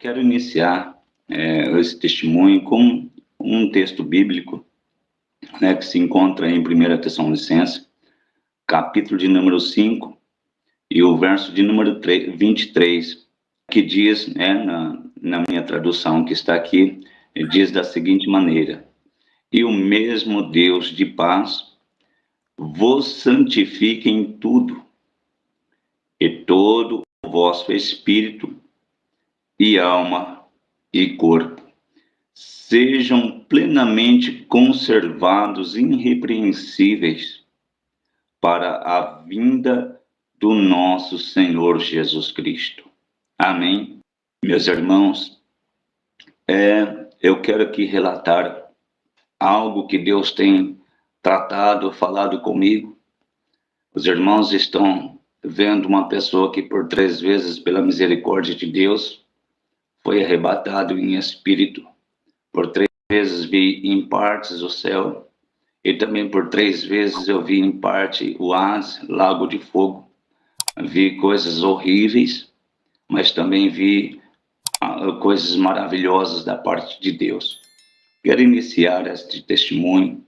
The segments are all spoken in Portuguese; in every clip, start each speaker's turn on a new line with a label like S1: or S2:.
S1: Quero iniciar esse testemunho com um texto bíblico, né, que se encontra em 1 Tessalonicenses, capítulo de número 5, e o verso de número 23, que diz, né, na minha tradução que está aqui, diz da seguinte maneira: E o mesmo Deus de paz vos santifique em tudo, e todo o vosso espírito e alma e corpo sejam plenamente conservados irrepreensíveis para a vinda do nosso Senhor Jesus Cristo. Amém. Meus irmãos, eu quero aqui relatar algo que Deus tem tratado, falado comigo. Os irmãos estão vendo uma pessoa que por 3 vezes, pela misericórdia de Deus, foi arrebatado em espírito. Por 3 vezes vi em partes o céu, e também por 3 vezes eu vi em parte o Hades, lago de fogo. Vi coisas horríveis, mas também vi coisas maravilhosas da parte de Deus. Quero iniciar este testemunho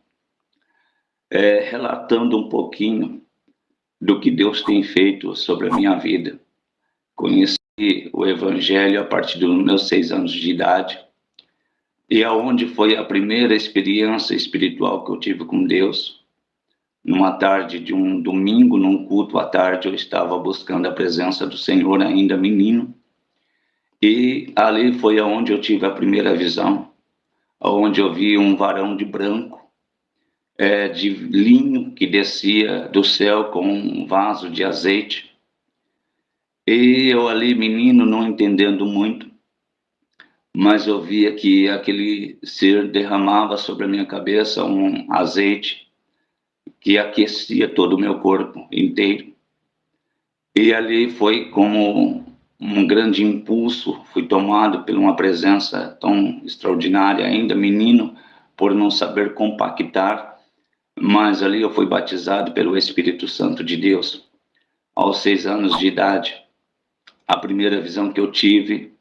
S1: relatando um pouquinho do que Deus tem feito sobre a minha vida. Conheci o Evangelho a partir dos meus 6 anos de idade, e aonde foi a primeira experiência espiritual que eu tive com Deus. Numa tarde de um domingo, num culto à tarde, eu estava buscando a presença do Senhor, ainda menino, e ali foi aonde eu tive a primeira visão, aonde eu vi um varão de branco, de linho, que descia do céu com um vaso de azeite. E eu ali, menino, não entendendo muito, mas eu via que aquele ser derramava sobre a minha cabeça um azeite que aquecia todo o meu corpo inteiro. E ali foi como um grande impulso, fui tomado por uma presença tão extraordinária, ainda menino, por não saber compactar, mas ali eu fui batizado pelo Espírito Santo de Deus. Aos 6 anos de idade, a primeira visão que eu tive,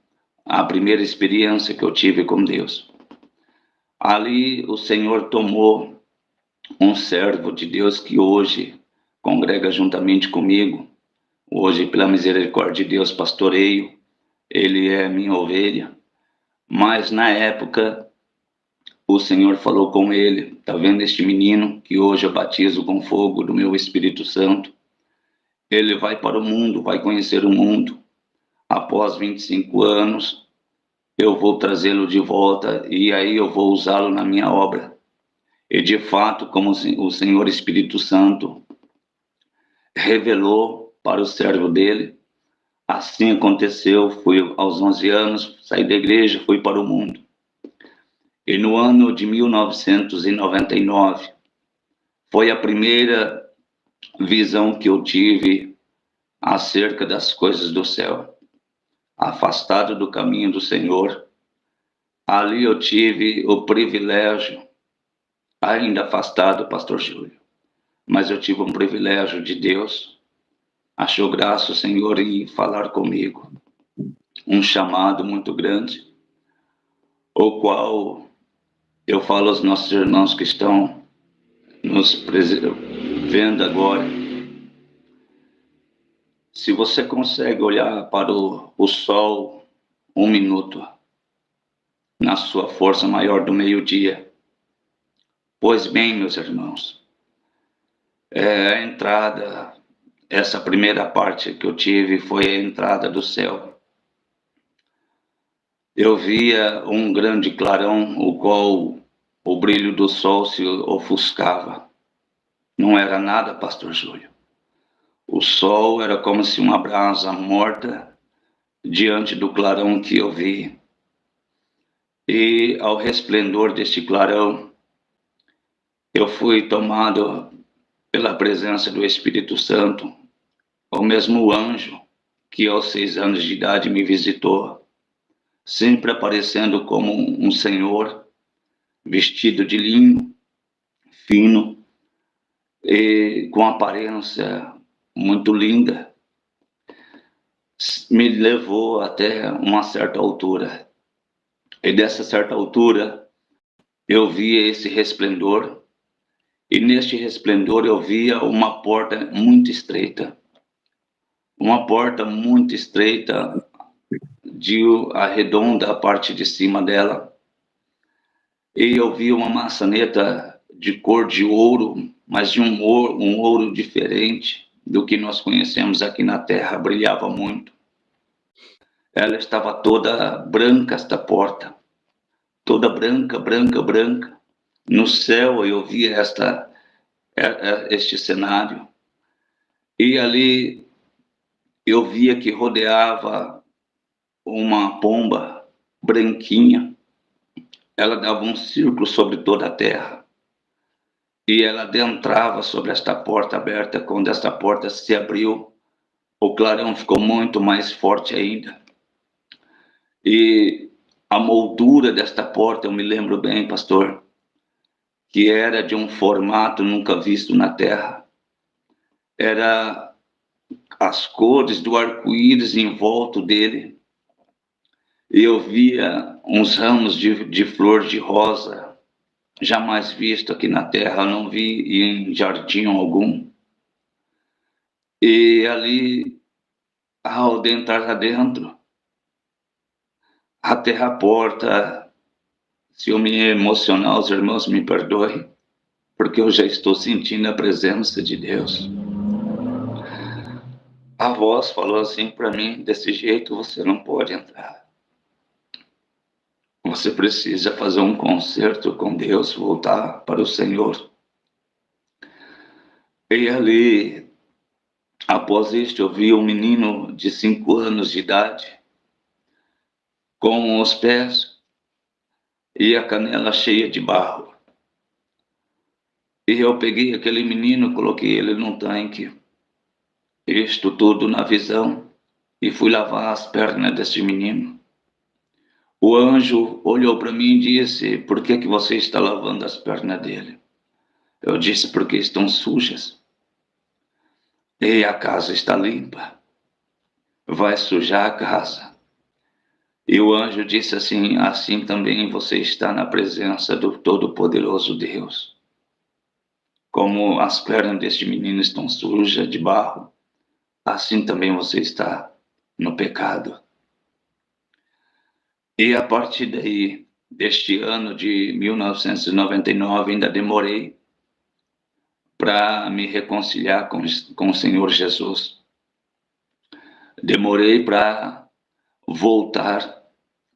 S1: a primeira experiência que eu tive com Deus. Ali o Senhor tomou um servo de Deus que hoje congrega juntamente comigo. Hoje, pela misericórdia de Deus, pastoreio. Ele é minha ovelha. Mas na época, o Senhor falou com ele: tá vendo este menino que hoje eu batizo com fogo do meu Espírito Santo? Ele vai para o mundo, vai conhecer o mundo. Após 25 anos, eu vou trazê-lo de volta e aí eu vou usá-lo na minha obra. E de fato, como o Senhor Espírito Santo revelou para o servo dele, assim aconteceu. Fui aos 11 anos, saí da igreja, fui para o mundo. E no ano de 1999, foi a primeira visão que eu tive acerca das coisas do céu. Afastado do caminho do Senhor, ali eu tive o privilégio, ainda afastado, pastor Júlio, mas eu tive um privilégio de Deus. Achou graça o Senhor em falar comigo, um chamado muito grande, o qual eu falo aos nossos irmãos que estão nos vendo agora. Se você consegue olhar para o sol 1 minuto, na sua força maior do meio-dia, pois bem, meus irmãos, a entrada, essa primeira parte que eu tive foi a entrada do céu. Eu via um grande clarão, o qual o brilho do sol se ofuscava. Não era nada, pastor Júlio. O sol era como se uma brasa morta diante do clarão que eu vi. E ao resplendor deste clarão, eu fui tomado pela presença do Espírito Santo, o mesmo anjo que aos 6 anos de idade me visitou, sempre aparecendo como um senhor, vestido de linho, fino, e com aparência muito linda. me levou até uma certa altura. E dessa certa altura, eu via esse resplendor, e neste resplendor eu via uma porta muito estreita. Uma porta muito estreita, de arredonda a parte de cima dela. E eu vi uma maçaneta de cor de ouro, mas de um ouro diferente do que nós conhecemos aqui na Terra, brilhava muito. Ela estava toda branca, esta porta, toda branca, branca, branca. No céu eu via este cenário. E ali eu via que rodeava uma pomba branquinha. Ela dava um círculo sobre toda a terra. E ela adentrava sobre esta porta aberta. Quando esta porta se abriu, o clarão ficou muito mais forte ainda. E a moldura desta porta, eu me lembro bem, pastor, que era de um formato nunca visto na terra. Era as cores do arco-íris em volta dele. E eu via uns ramos de flor de rosa, jamais visto aqui na terra, não vi em jardim algum. E ali, ao entrar adentro, até a porta, se eu me emocionar, os irmãos me perdoem, porque eu já estou sentindo a presença de Deus. A voz falou assim para mim, desse jeito você não pode entrar. Você precisa fazer um concerto com Deus, voltar para o Senhor. E ali, após isto, eu vi um menino de 5 anos de idade, com os pés e a canela cheia de barro. E eu peguei aquele menino, coloquei ele num tanque, isto tudo na visão, e fui lavar as pernas desse menino. O anjo olhou para mim e disse: por que você está lavando as pernas dele? Eu disse: porque estão sujas. E a casa está limpa. Vai sujar a casa. E o anjo disse assim: assim também você está na presença do Todo-Poderoso Deus. Como as pernas deste menino estão sujas de barro, assim também você está no pecado. E a partir daí, deste ano de 1999, ainda demorei para me reconciliar com o Senhor Jesus. Demorei para voltar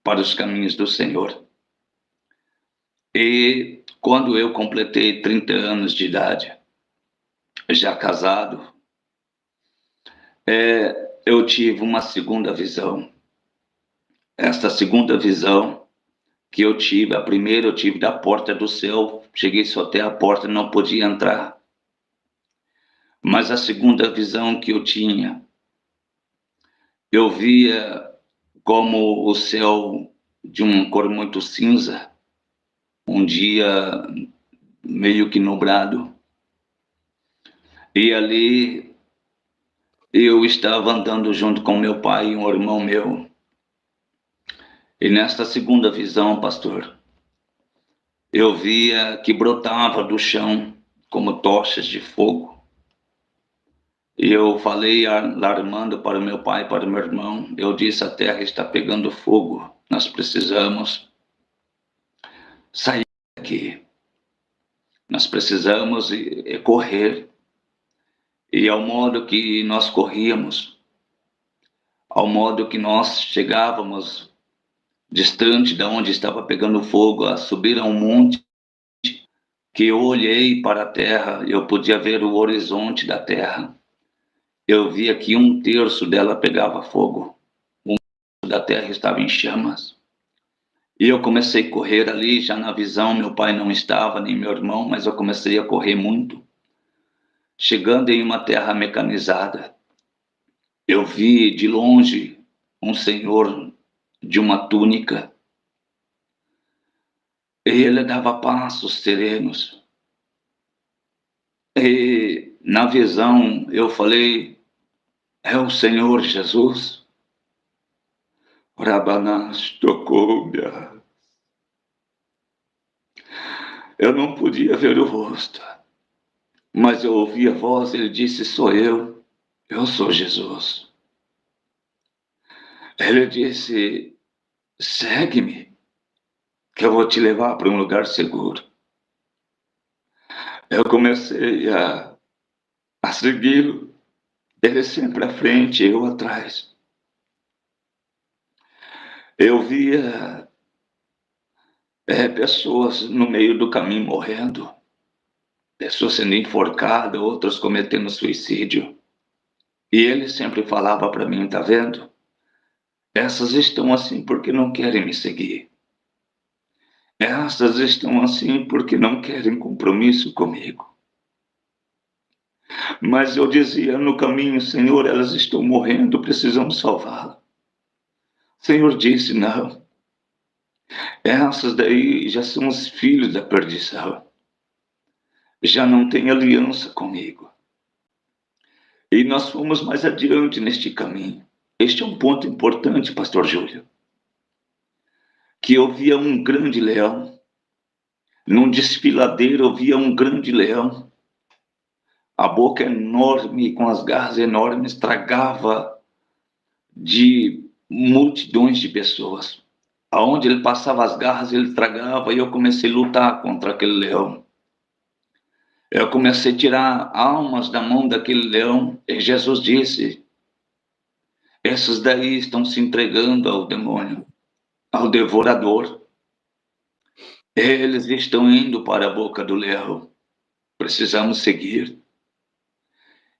S1: para os caminhos do Senhor. E quando eu completei 30 anos de idade, já casado, eu tive uma segunda visão. Esta segunda visão que eu tive, a primeira eu tive da porta do céu, cheguei só até a porta, não podia entrar. Mas a segunda visão que eu tinha, eu via como o céu de uma cor muito cinza, um dia meio que nublado. E ali eu estava andando junto com meu pai e um irmão meu. E nesta segunda visão, pastor, eu via que brotava do chão como tochas de fogo. E eu falei, alarmando para o meu pai, para o meu irmão, eu disse: a terra está pegando fogo, nós precisamos sair daqui. Nós precisamos correr. E ao modo que nós corríamos, ao modo que nós chegávamos distante de onde estava pegando fogo, a subir a um monte, que eu olhei para a terra, eu podia ver o horizonte da terra. Eu via que 1/3 dela pegava fogo, 1/3 da terra estava em chamas. E eu comecei a correr ali, já na visão, meu pai não estava, nem meu irmão, mas eu comecei a correr muito. Chegando em uma terra mecanizada, eu vi de longe um senhor de uma túnica. E ele dava passos serenos. E na visão eu falei: é o Senhor Jesus. Rabanás tocou-me. Eu não podia ver o rosto, mas eu ouvi a voz. Ele disse: sou eu sou Jesus. Ele disse: segue-me, que eu vou te levar para um lugar seguro. Eu comecei a segui-lo, ele sempre à frente, eu atrás. Eu via pessoas no meio do caminho morrendo, pessoas sendo enforcadas, outras cometendo suicídio. E ele sempre falava para mim: tá vendo? Essas estão assim porque não querem me seguir. Essas estão assim porque não querem compromisso comigo. Mas eu dizia no caminho: Senhor, elas estão morrendo, precisamos salvá-las. O Senhor disse: não, essas daí já são os filhos da perdição. Já não têm aliança comigo. E nós fomos mais adiante neste caminho. Este é um ponto importante, pastor Júlio. Que eu via um grande leão. Num desfiladeiro eu via um grande leão. A boca enorme, com as garras enormes, tragava de multidões de pessoas. Aonde ele passava as garras, ele tragava, e eu comecei a lutar contra aquele leão. Eu comecei a tirar almas da mão daquele leão, e Jesus disse: essas daí estão se entregando ao demônio, ao devorador. Eles estão indo para a boca do leão. Precisamos seguir.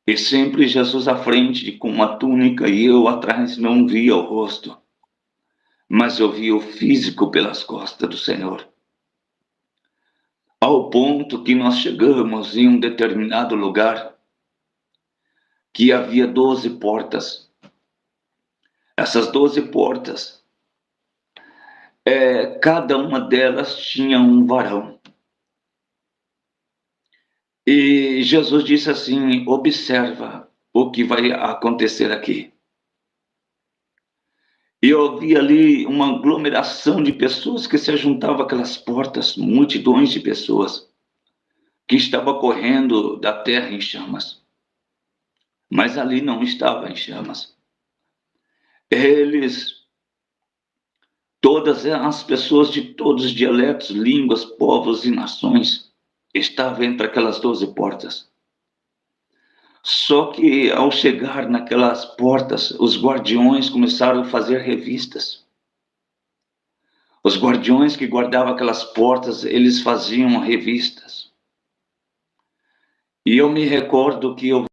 S1: E sempre Jesus à frente, com uma túnica, e eu atrás não via o rosto, mas eu via o físico pelas costas do Senhor. Ao ponto que nós chegamos em um determinado lugar, que havia 12 portas. Essas 12 portas, cada uma delas tinha um varão. E Jesus disse assim: observa o que vai acontecer aqui. E eu vi ali uma aglomeração de pessoas que se juntavam àquelas portas, multidões de pessoas que estavam correndo da terra em chamas. Mas ali não estava em chamas. Todas as pessoas de todos os dialetos, línguas, povos e nações estavam entre aquelas 12 portas. Só que ao chegar naquelas portas, os guardiões começaram a fazer revistas. Os guardiões que guardavam aquelas portas, eles faziam revistas. E eu me recordo que eu vi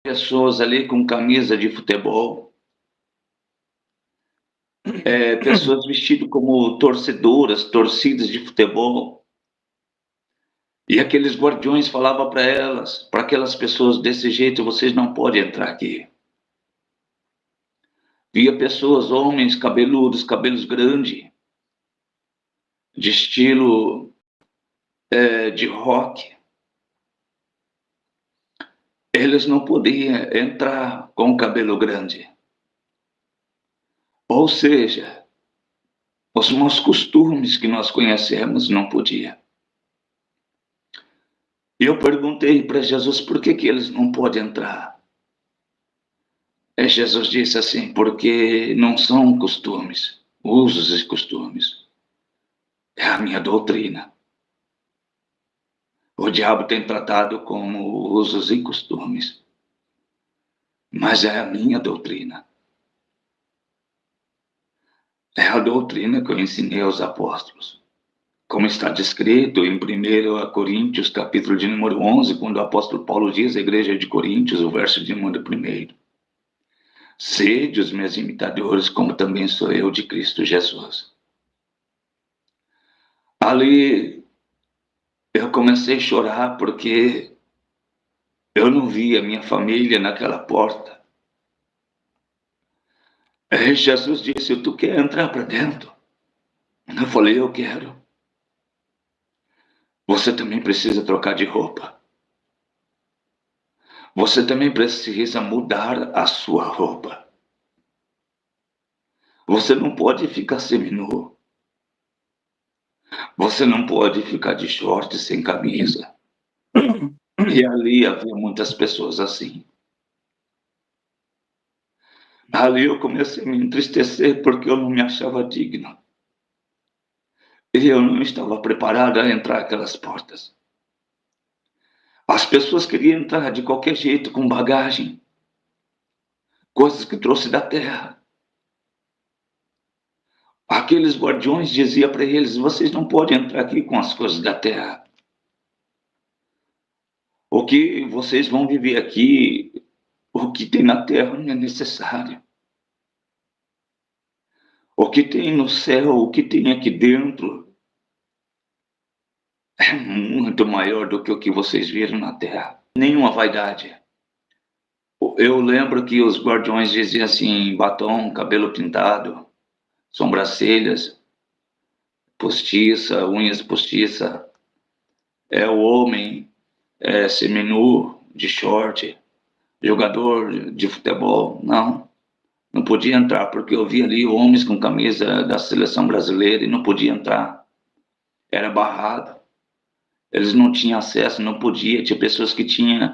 S1: pessoas ali com camisa de futebol, pessoas vestidas como torcedoras, torcidas de futebol. E aqueles guardiões falavam para elas, para aquelas pessoas: desse jeito vocês não podem entrar aqui. Via pessoas, homens cabeludos, cabelos grandes, de estilo de rock. Eles não podiam entrar com o cabelo grande. Ou seja, os maus costumes que nós conhecemos não podia. E eu perguntei para Jesus: por que eles não podem entrar? E Jesus disse assim: porque não são costumes, usos e costumes. É a minha doutrina. O diabo tem tratado como usos e costumes, mas é a minha doutrina. É a doutrina que eu ensinei aos apóstolos. Como está descrito em 1 Coríntios, capítulo de número 11, quando o apóstolo Paulo diz à igreja de Coríntios, o verso de número 1: sede os meus imitadores, como também sou eu de Cristo Jesus. Ali eu comecei a chorar porque eu não via minha família naquela porta. Aí Jesus disse: tu quer entrar para dentro? Eu falei: eu quero. Você também precisa trocar de roupa. Você também precisa mudar a sua roupa. Você não pode ficar seminu. Você não pode ficar de short sem camisa. E ali havia muitas pessoas assim. Ali eu comecei a me entristecer porque eu não me achava digno. E eu não estava preparado a entrar aquelas portas. As pessoas queriam entrar de qualquer jeito, com bagagem. Coisas que trouxe da terra. Aqueles guardiões diziam para eles: vocês não podem entrar aqui com as coisas da terra. O que vocês vão viver aqui, o que tem na terra não é necessário. O que tem no céu, o que tem aqui dentro, é muito maior do que o que vocês viram na terra. Nenhuma vaidade. Eu lembro que os guardiões diziam assim: batom, cabelo pintado, sobrancelhas, postiça, unhas postiça. É o homem seminu, de short, jogador de futebol. Não podia entrar, porque eu vi ali homens com camisa da seleção brasileira e não podia entrar. Era barrado. Eles não tinham acesso, não podia. Tinha pessoas que tinham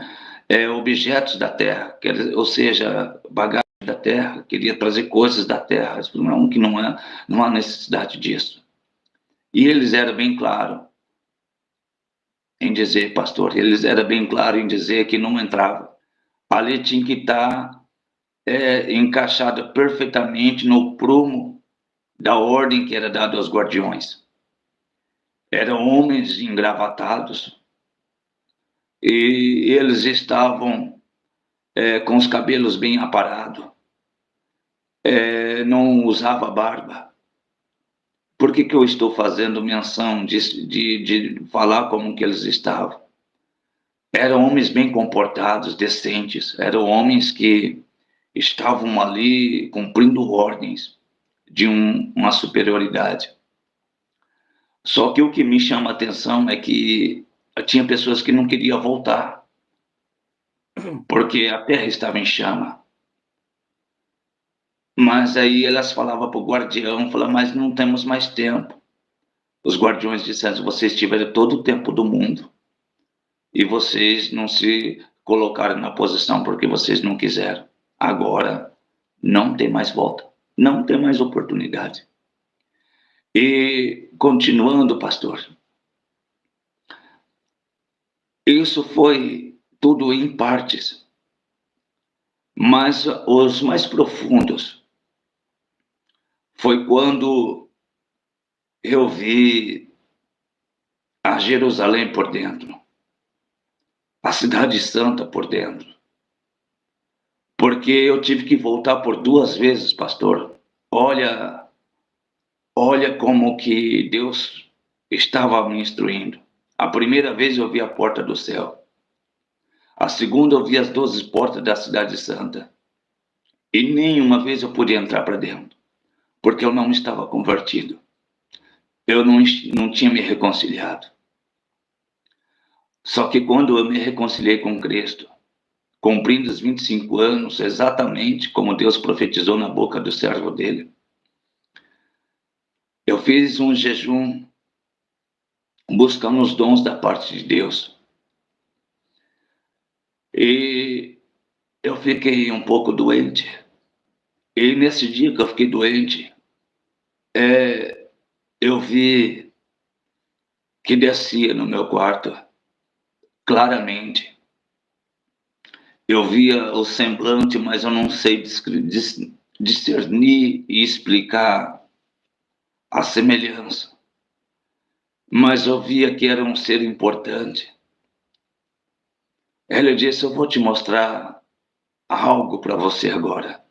S1: objetos da terra, ou seja, bagagem da terra, queria trazer coisas da terra, que não há necessidade disso. E eles eram bem claros em dizer, pastor, eles eram bem claros em dizer que não entrava. Ali tinha que estar encaixada perfeitamente no prumo da ordem que era dada aos guardiões. Eram homens engravatados e eles estavam com os cabelos bem aparados, não usava barba. Por que eu estou fazendo menção de falar como que eles estavam? Eram homens bem comportados, decentes, eram homens que estavam ali cumprindo ordens de uma superioridade. Só que o que me chama a atenção é que tinha pessoas que não queriam voltar, porque a terra estava em chama. Mas aí elas falavam para o guardião, falavam, mas não temos mais tempo. Os guardiões disseram, vocês tiveram todo o tempo do mundo e vocês não se colocaram na posição porque vocês não quiseram. Agora não tem mais volta, não tem mais oportunidade. E continuando, pastor, isso foi tudo em partes, mas os mais profundos foi quando eu vi a Jerusalém por dentro, a cidade santa por dentro, porque eu tive que voltar por 2 vezes, pastor. Olha como que Deus estava me instruindo. A primeira vez eu vi a porta do céu. A segunda eu vi as 12 portas da cidade santa. E nenhuma vez eu pude entrar para dentro, porque eu não estava convertido. Eu não tinha me reconciliado. Só que quando eu me reconciliei com Cristo, cumprindo os 25 anos, exatamente como Deus profetizou na boca do servo dele, eu fiz um jejum buscando os dons da parte de Deus. E eu fiquei um pouco doente. E nesse dia que eu fiquei doente, eu vi que descia no meu quarto claramente. Eu via o semblante, mas eu não sei discernir e explicar a semelhança. Mas eu via que era um ser importante. Ele disse, eu vou te mostrar algo para você agora.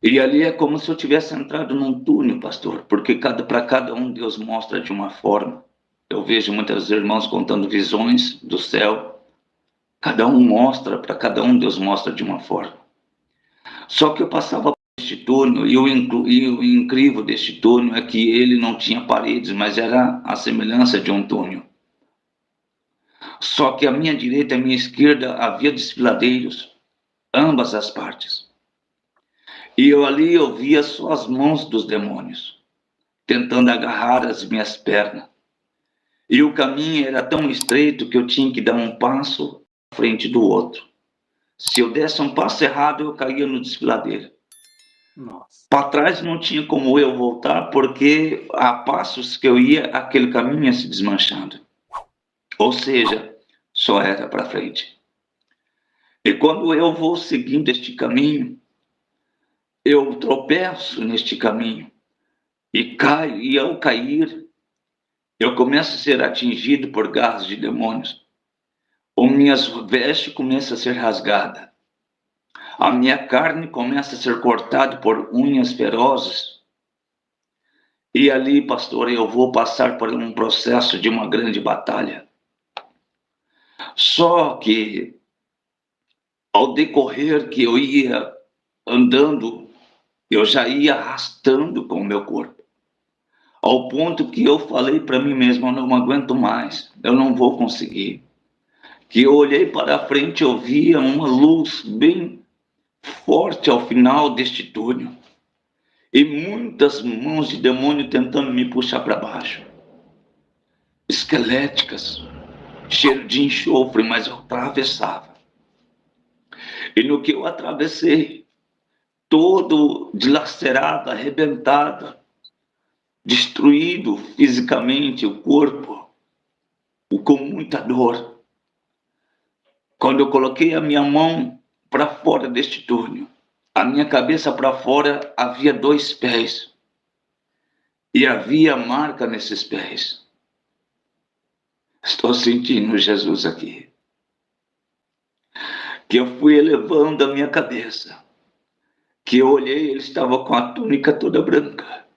S1: E ali é como se eu tivesse entrado num túnel, pastor, porque para cada um Deus mostra de uma forma. Eu vejo muitos irmãos contando visões do céu. Cada um mostra, para cada um Deus mostra de uma forma. Só que eu passava por este túnel e o incrível deste túnel é que ele não tinha paredes, mas era a semelhança de um túnel. Só que à minha direita e à minha esquerda havia desfiladeiros, ambas as partes. E eu ali eu via só as mãos dos demônios, tentando agarrar as minhas pernas. E o caminho era tão estreito que eu tinha que dar um passo à frente do outro. Se eu desse um passo errado, eu caía no desfiladeiro.
S2: Nossa.
S1: Para trás não tinha como eu voltar, porque a passos que eu ia, aquele caminho ia se desmanchando. Ou seja, só era para frente. E quando eu vou seguindo este caminho, eu tropeço neste caminho e caio, e ao cair, eu começo a ser atingido por garras de demônios. Ou minhas vestes começam a ser rasgadas. A minha carne começa a ser cortada por unhas ferozes. E ali, pastor, eu vou passar por um processo de uma grande batalha. Só que, ao decorrer que eu ia andando, eu já ia arrastando com o meu corpo. Ao ponto que eu falei para mim mesmo, eu não aguento mais, eu não vou conseguir. Que eu olhei para a frente, eu via uma luz bem forte ao final deste túnel. E muitas mãos de demônio tentando me puxar para baixo. Esqueléticas, cheiro de enxofre, mas eu atravessava. E no que eu atravessei, todo dilacerado, arrebentado, destruído fisicamente o corpo, com muita dor. Quando eu coloquei a minha mão para fora deste túnel, a minha cabeça para fora, havia 2 pés. E havia marca nesses pés. Estou sentindo Jesus aqui. Que eu fui elevando a minha cabeça. Que eu olhei, ele estava com a túnica toda branca.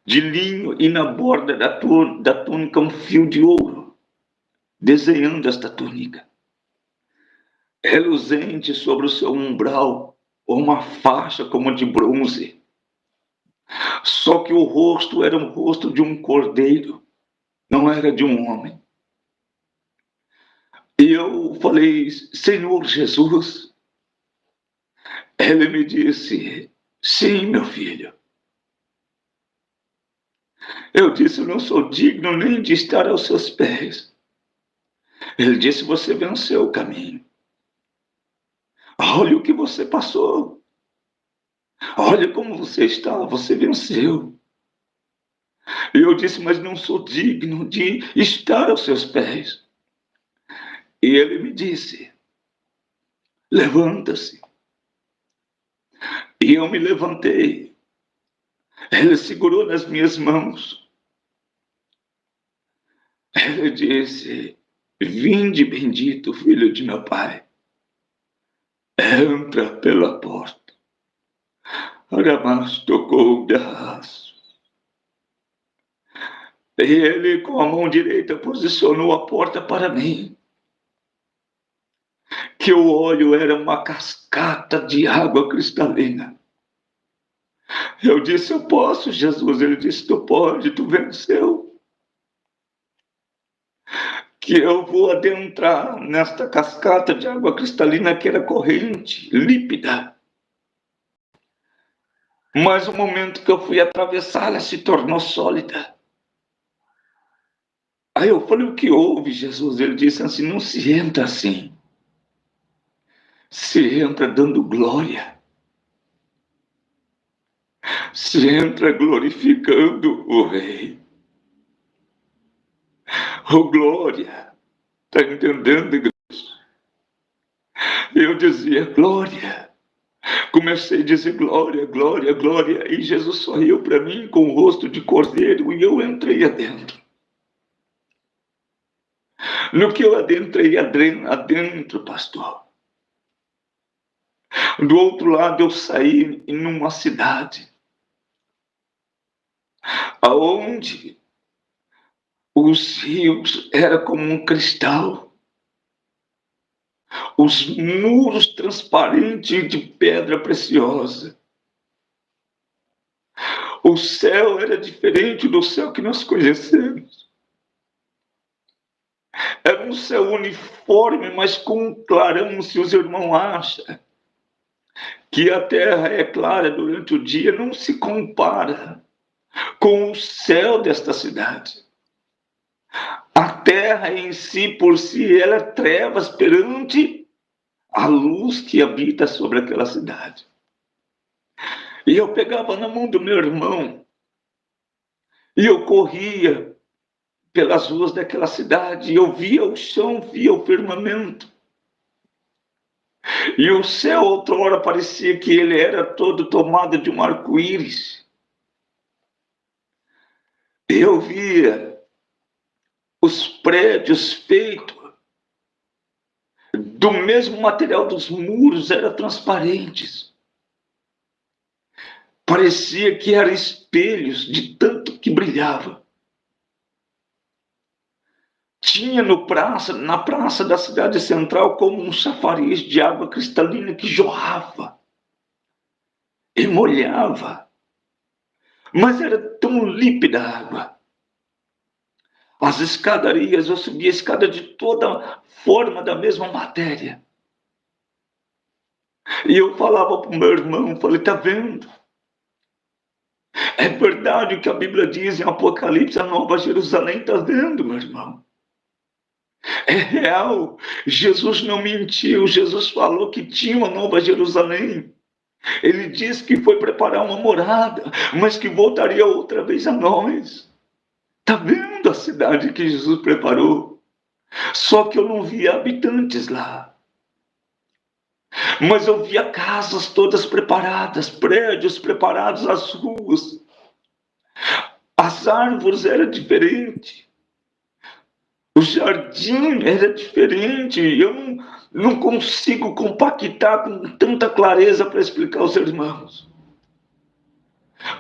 S1: De linho, e na borda da túnica um fio de ouro. Desenhando esta túnica. Reluzente sobre o seu umbral, uma faixa como de bronze. Só que o rosto era o rosto de um cordeiro, não era de um homem. E eu falei, Senhor Jesus. Ele me disse, sim, meu filho. Eu disse, eu não sou digno nem de estar aos seus pés. Ele disse, você venceu o caminho. Olha o que você passou. Olha como você está, você venceu. E eu disse, mas não sou digno de estar aos seus pés. E ele me disse, levanta-se. E eu me levantei. Ele segurou nas minhas mãos. Ele disse, vinde bendito, filho de meu pai. Entra pela porta. Aramas tocou das. E ele, com a mão direita, posicionou a porta para mim. Que o olho era uma cascata de água cristalina. Eu disse, eu posso, Jesus. Ele disse, tu pode, tu venceu. Que eu vou adentrar nesta cascata de água cristalina que era corrente, límpida. Mas o momento que eu fui atravessar, ela se tornou sólida. Aí eu falei, o que houve, Jesus? Ele disse assim, não se entra assim. Se entra dando glória. Se entra glorificando o Rei. Oh, glória. Está entendendo, igreja? Eu dizia, glória. Comecei a dizer glória, glória, glória. E Jesus sorriu para mim com o rosto de cordeiro e eu entrei adentro. No que eu adentrei adentro, pastor. Do outro lado eu saí em uma cidade. Aonde os rios eram como um cristal. Os muros transparentes de pedra preciosa. O céu era diferente do céu que nós conhecemos. Era um céu uniforme, mas com um clarão, se os irmãos acham. que a terra é clara durante o dia, não se compara com o céu desta cidade. A terra em si, por si, ela é trevas perante a luz que habita sobre aquela cidade. E eu pegava na mão do meu irmão e eu corria pelas ruas daquela cidade, e eu via o chão, via o firmamento. E o céu, outrora, parecia que ele era todo tomado de um arco-íris. Eu via os prédios feitos do mesmo material dos muros, eram transparentes. Parecia que eram espelhos de tanto que brilhava. Tinha na praça da cidade central como um chafariz de água cristalina que jorrava e molhava, mas era tão límpida a água. As escadarias, eu subia a escada de toda forma da mesma matéria. E eu falava para o meu irmão, falei, tá vendo? É verdade o que a Bíblia diz em Apocalipse, a Nova Jerusalém, tá vendo, meu irmão? É real, Jesus não mentiu, Jesus falou que tinha uma Nova Jerusalém. Ele disse que foi preparar uma morada, mas que voltaria outra vez a nós. Tá vendo a cidade que Jesus preparou? Só que eu não via habitantes lá. Mas eu via casas todas preparadas, prédios preparados, as ruas. As árvores eram diferentes. O jardim era diferente. Eu não consigo compactar com tanta clareza para explicar aos irmãos.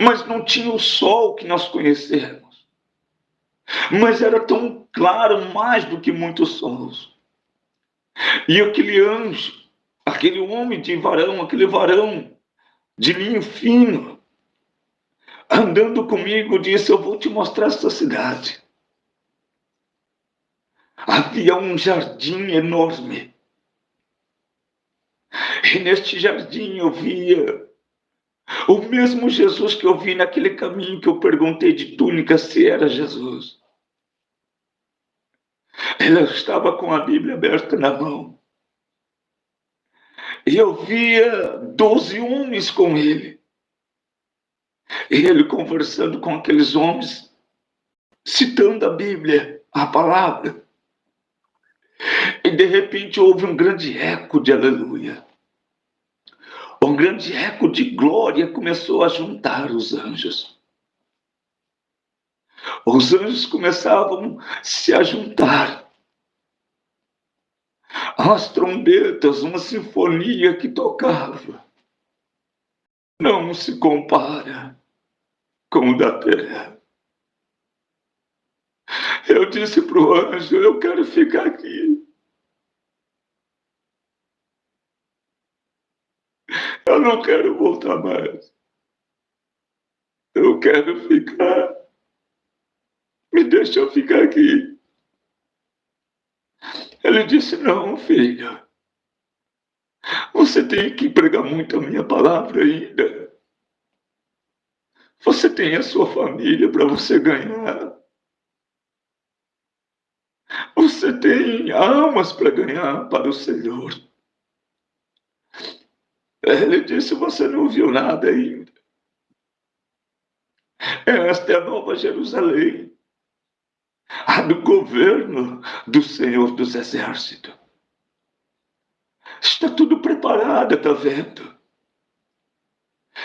S1: Mas não tinha o sol que nós conhecemos. Mas era tão claro, mais do que muitos sols. E aquele anjo, aquele homem de varão, aquele varão de linho fino, andando comigo, disse, eu vou te mostrar essa cidade. Havia um jardim enorme. E neste jardim eu via o mesmo Jesus que eu vi naquele caminho que eu perguntei de túnica se era Jesus. Ele estava com a Bíblia aberta na mão. E eu via 12 homens com ele. E ele conversando com aqueles homens, citando a Bíblia, a palavra. E de repente houve um grande eco de aleluia. Um grande eco de glória começou a juntar os anjos. Os anjos começavam a se juntar. As trombetas, uma sinfonia que tocava. Não se compara com o da terra. Eu disse para o anjo, eu quero ficar aqui. Eu não quero voltar mais. Eu quero ficar. Me deixa eu ficar aqui. Ele disse, não, filho. Você tem que pregar muito a minha palavra ainda. Você tem a sua família para você ganhar. Você tem almas para ganhar para o Senhor. Ele disse, você não viu nada ainda. Esta é a Nova Jerusalém. A do governo do Senhor dos Exércitos. Está tudo preparado, tá vendo?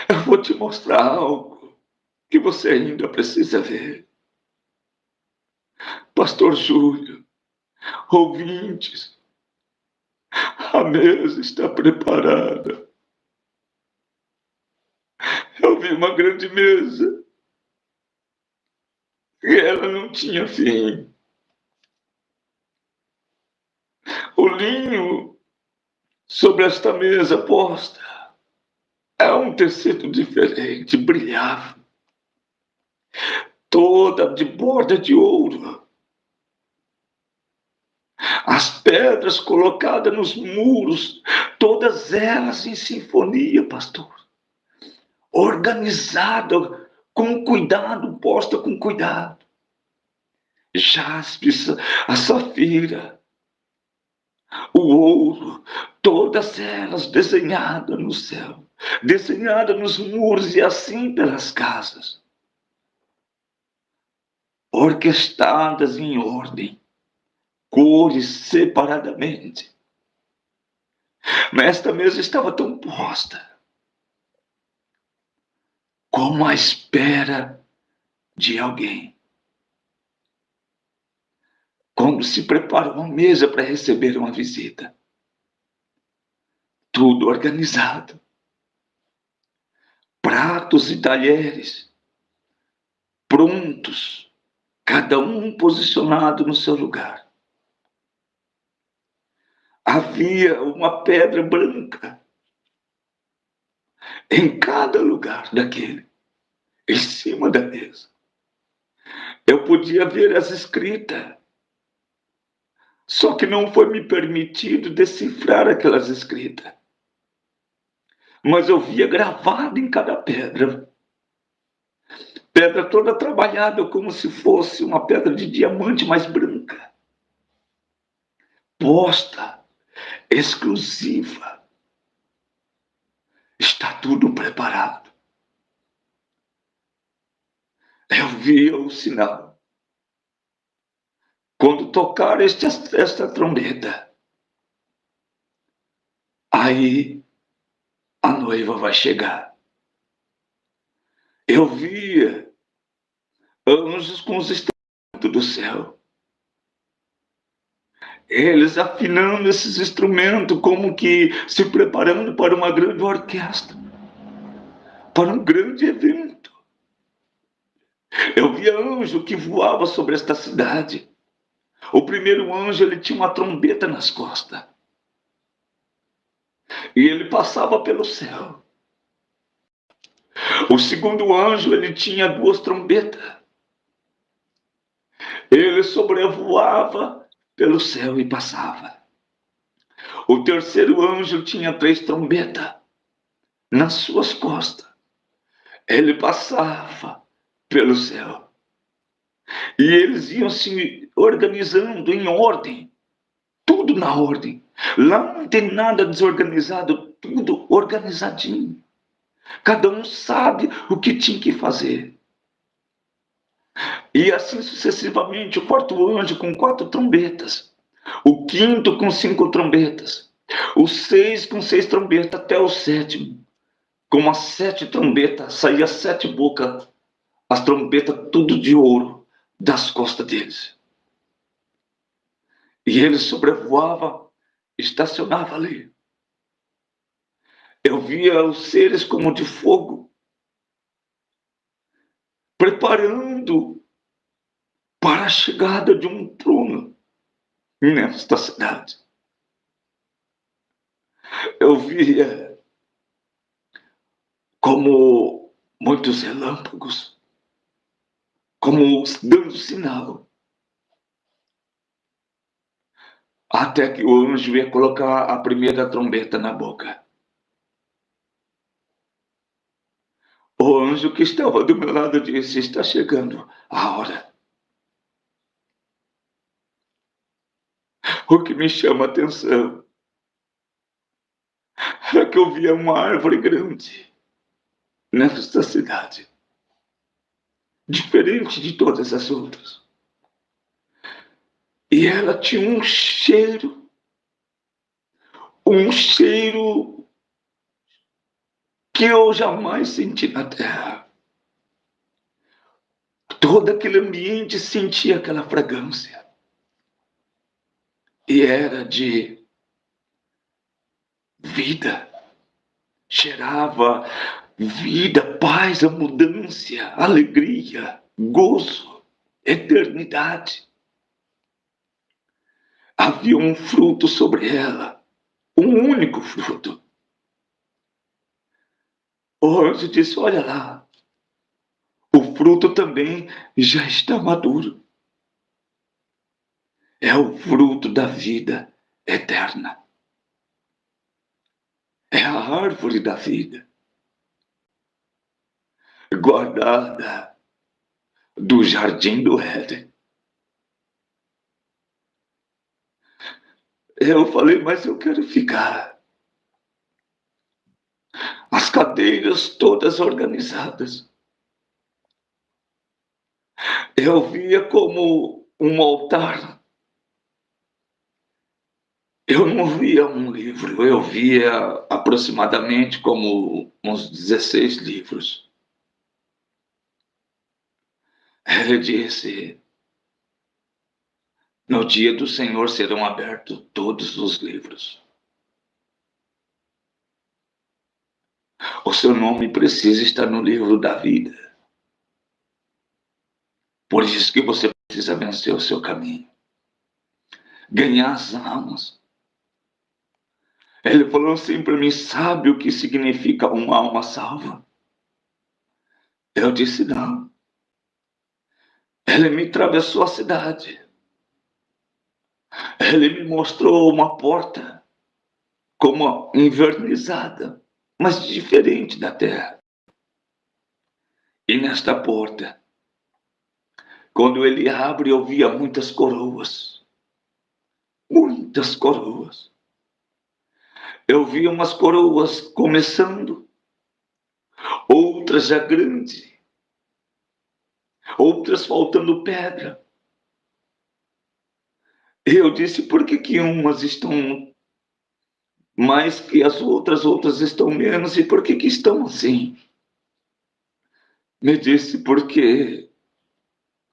S1: Eu vou te mostrar algo que você ainda precisa ver. Pastor Júlio, ouvintes, a mesa está preparada. Eu vi uma grande mesa e ela não tinha fim. O linho sobre esta mesa posta é um tecido diferente, brilhava, toda de borda de ouro. As pedras colocadas nos muros, todas elas em sinfonia, pastor. Organizada com cuidado, posta com cuidado. Jaspe, a safira, o ouro, todas elas desenhadas no céu, desenhadas nos muros e assim pelas casas, orquestradas em ordem, cores separadamente. Mas esta mesa estava tão posta, como à espera de alguém. Quando se prepara uma mesa para receber uma visita. Tudo organizado. Pratos e talheres prontos, cada um posicionado no seu lugar. Havia uma pedra branca em cada lugar daquele, em cima da mesa. Eu podia ver as escritas, só que não foi me permitido decifrar aquelas escritas. Mas eu via gravado em cada pedra. Pedra toda trabalhada como se fosse uma pedra de diamante mais branca. Posta, exclusiva. Está tudo preparado. Eu via o sinal. Quando tocar esta trombeta, aí a noiva vai chegar. Eu via anjos com os instrumentos do céu. Eles afinando esses instrumentos como que se preparando para uma grande orquestra, para um grande evento. Eu via anjo que voava sobre esta cidade. O primeiro anjo, ele tinha uma trombeta nas costas. E ele passava pelo céu. O segundo anjo, ele tinha 2 trombetas. Ele sobrevoava pelo céu e passava. O terceiro anjo tinha 3 trombetas nas suas costas. Ele passava pelo céu. E eles iam se organizando em ordem. Tudo na ordem. Lá não tem nada desorganizado, tudo organizadinho. Cada um sabe o que tinha que fazer. E assim sucessivamente, o 4º anjo com 4 trombetas. O 5º com 5 trombetas. O 6 com 6 trombetas, até o 7º. Com as 7 trombetas, saía 7 bocas. As trombetas tudo de ouro das costas deles. E ele sobrevoava, estacionava ali. Eu via os seres como de fogo, preparando para a chegada de um trono nesta cidade. Eu via como muitos relâmpagos, como dando sinal. Até que o anjo ia colocar a primeira trombeta na boca. O anjo que estava do meu lado disse: está chegando a hora. O que me chama a atenção é que eu via uma árvore grande nesta cidade, diferente de todas as outras. E ela tinha um cheiro que eu jamais senti na terra. Todo aquele ambiente sentia aquela fragrância. E era de vida. Cheirava vida, paz, abundância, alegria, gozo, eternidade. Havia um fruto sobre ela, um único fruto. O anjo disse: olha lá, o fruto também já está maduro. é o fruto da vida eterna. É a árvore da vida, guardada do jardim do Éden. Eu falei, mas eu quero ficar. As cadeiras todas organizadas. Eu via como um altar. Eu não via um livro, eu via aproximadamente como uns 16 livros. Ele disse: no dia do Senhor serão abertos todos os livros. O seu nome precisa estar no livro da vida. Por isso que você precisa vencer o seu caminho. Ganhar as almas. Ele falou assim para mim: sabe o que significa uma alma salva? Eu disse: não. Ele me atravessou a cidade. Ele me mostrou uma porta como invernizada, mas diferente da terra. E nesta porta, quando ele abre, eu via muitas coroas. Muitas coroas. Eu via umas coroas começando, outras já grandes, outras faltando pedra. Eu disse: por que umas estão mais que as outras, outras estão menos, e por que estão assim? Me disse: porque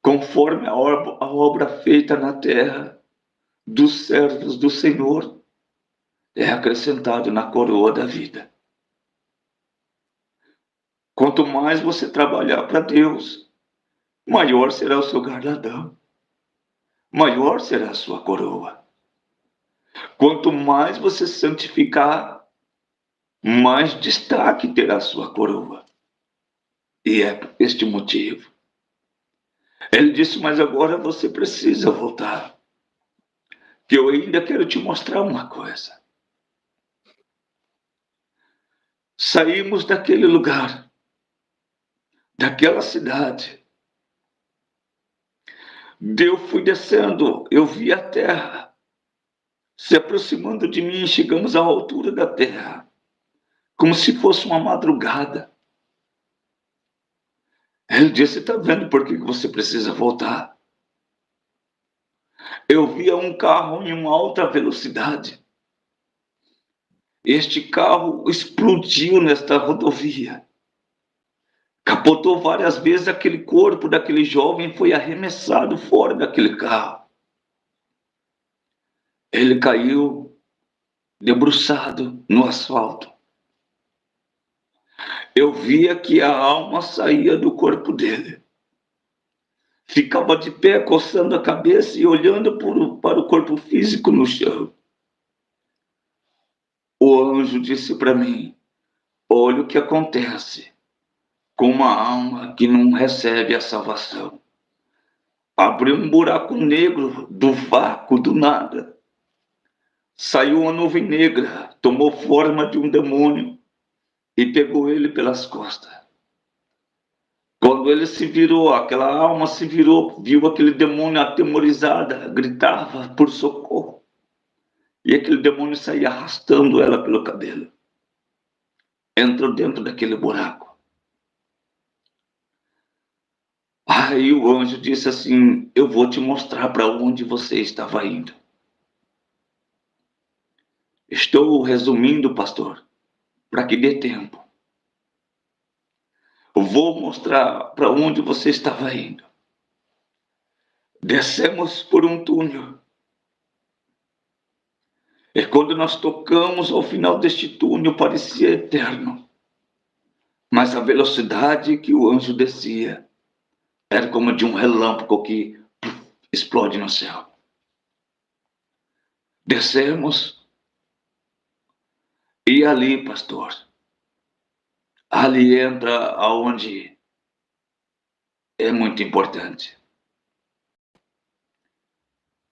S1: conforme a obra feita na terra dos servos do Senhor, é acrescentado na coroa da vida. Quanto mais você trabalhar para Deus, maior será o seu galardão, maior será a sua coroa. Quanto mais você santificar, mais destaque terá a sua coroa. E é por este motivo. Ele disse: mas agora você precisa voltar, que eu ainda quero te mostrar uma coisa. Saímos daquele lugar, daquela cidade. Eu fui descendo, eu vi a terra se aproximando de mim. Chegamos à altura da terra, como se fosse uma madrugada. Ele disse: está vendo por que você precisa voltar? Eu via um carro em uma alta velocidade. Este carro explodiu nesta rodovia. Capotou várias vezes, aquele corpo daquele jovem foi arremessado fora daquele carro. Ele caiu debruçado no asfalto. Eu via que a alma saía do corpo dele. Ficava de pé, coçando a cabeça e olhando para o corpo físico no chão. O anjo disse para mim: olha o que acontece com uma alma que não recebe a salvação. Abriu um buraco negro do vácuo, do nada. Saiu uma nuvem negra, tomou forma de um demônio e pegou ele pelas costas. Quando ele se virou, aquela alma se virou, viu aquele demônio atemorizada, gritava por socorro. E aquele demônio saía arrastando ela pelo cabelo. Entrou dentro daquele buraco. Aí o anjo disse assim: eu vou te mostrar para onde você estava indo. Estou resumindo, pastor, para que dê tempo. Vou mostrar para onde você estava indo. Descemos por um túnel. E quando nós tocamos ao final deste túnel, parecia eterno. Mas a velocidade que o anjo descia era como de um relâmpago que explode no céu. Descemos. E ali, pastor, ali entra aonde é muito importante.